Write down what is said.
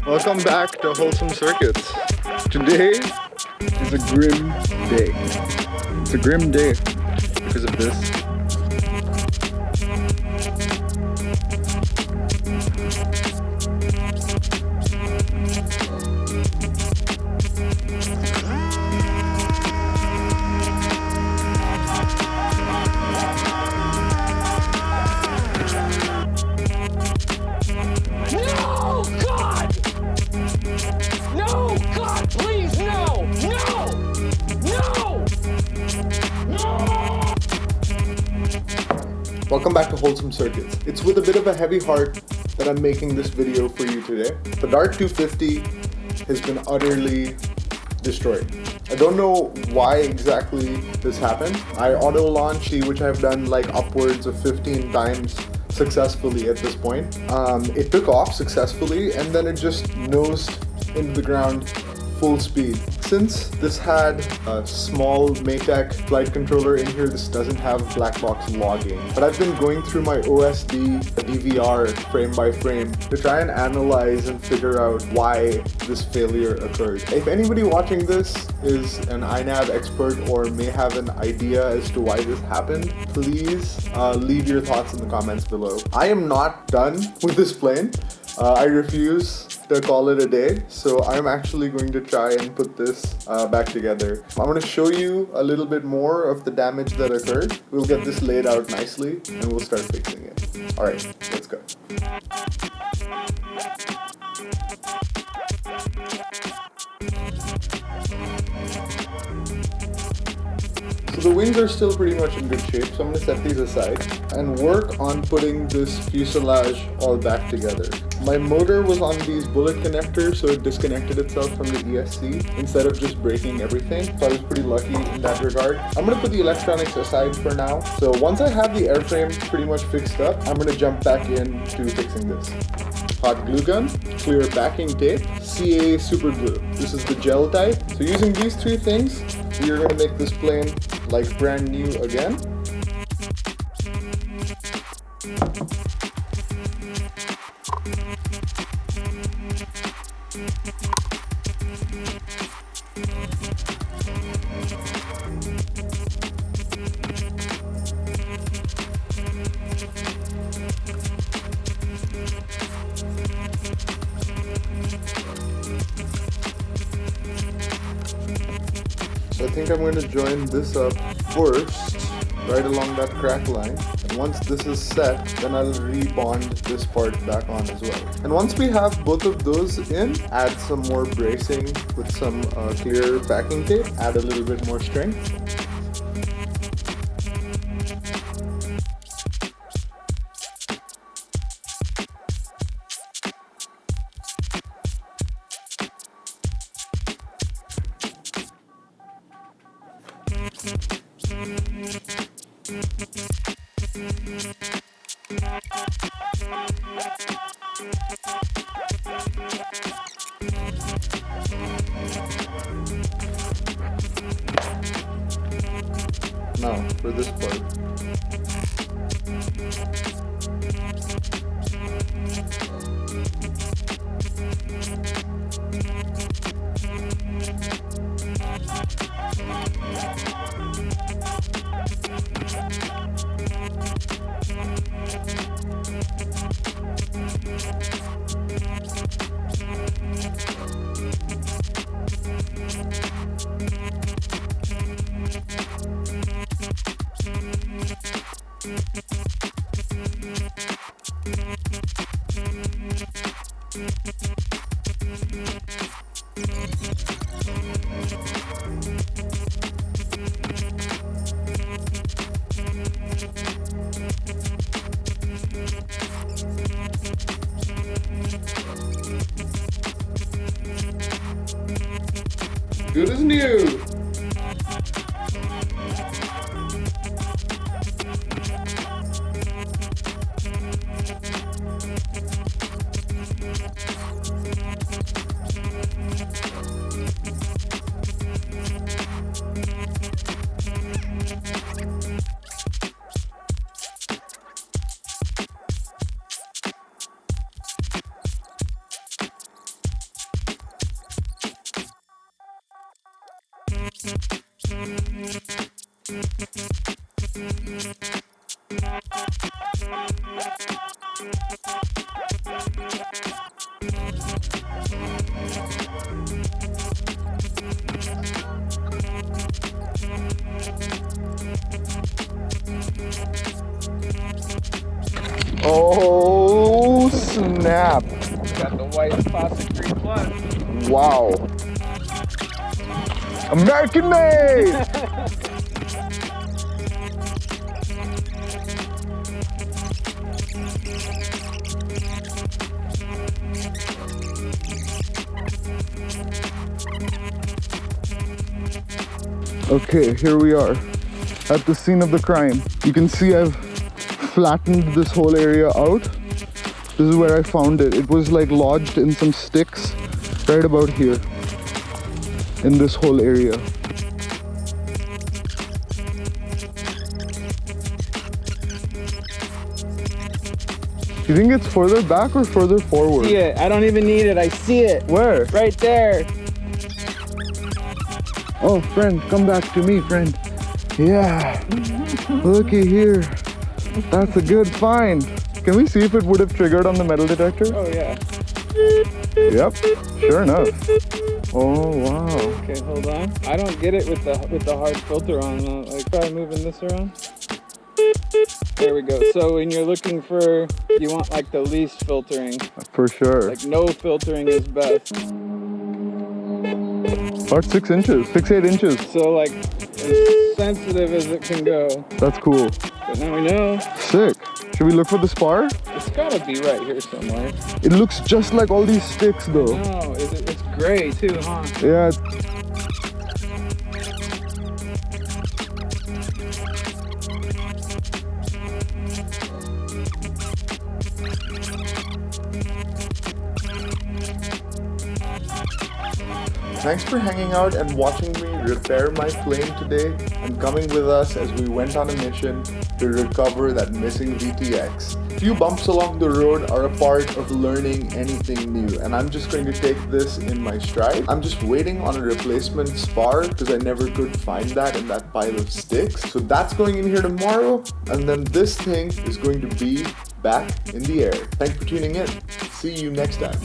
Welcome back to Wholesome Circuits. Today is a grim day. It's a grim day because of this. Welcome back to Wholesome Circuits. It's with a bit of a heavy heart that I'm making this video for you today. The Dart 250 has been utterly destroyed. I don't know why exactly this happened. I auto launched, which I've done like upwards of 15 times successfully at this point. It took off successfully and then it just nosed into the ground full speed. Since this had a small Matek flight controller in here, this doesn't have black box logging. But I've been going through my OSD DVR frame by frame to try and analyze and figure out why this failure occurred. If anybody watching this is an iNav expert or may have an idea as to why this happened, please leave your thoughts in the comments below. I am not done with this plane. I refuse to call it a day, so I'm actually going to try and put this back together. I'm going to show you a little bit more of the damage that occurred. We'll get this laid out nicely and we'll start fixing it. Alright, let's go. So the wings are still pretty much in good shape, so I'm going to set these aside and work on putting this fuselage all back together. My motor was on these bullet connectors, so it disconnected itself from the ESC instead of just breaking everything, so I was pretty lucky in that regard. I'm going to put the electronics aside for now, so once I have the airframe pretty much fixed up, I'm going to jump back into fixing this. Hot glue gun, clear packing tape, CA super glue. This is the gel type. So using these three things, we are going to make this plane like brand new again. So I think I'm going to join this up first, right along that crack line. And once this is set, then I'll rebond this part back on as well. And once we have both of those in, add some more bracing with some clear packing tape, add a little bit more strength. Now, for this part. Good as new! Oh snap! Got the white plastic 3 plus. Wow! American made! Okay, here we are at the scene of the crime. You can see I've flattened this whole area out. This is where I found it. It was like lodged in some sticks right about here in this whole area. You think it's further back or further forward? See it. I don't even need it. I see it. Where? Right there. Oh, friend, come back to me, friend. Yeah. Looky here. That's a good find. Can we see if it would have triggered on the metal detector? Oh yeah. Yep. Sure enough. Oh wow. Okay, hold on. I don't get it with the hard filter on. Like, try moving this around. There we go. So when you're looking for, you want like the least filtering. For sure. Like no filtering is best. About 6 inches, 6-8 inches. So like as sensitive as it can go. That's cool. But now we know. Sick. Should we look for the spar? It's gotta be right here somewhere. It looks just like all these sticks though. No, it's gray too, huh? Yeah. Thanks for hanging out and watching me repair my plane today and coming with us as we went on a mission to recover that missing VTX. Few bumps along the road are a part of learning anything new, and I'm just going to take this in my stride. I'm just waiting on a replacement spar because I never could find that in that pile of sticks. So that's going in here tomorrow, and then this thing is going to be back in the air. Thanks for tuning in. See you next time.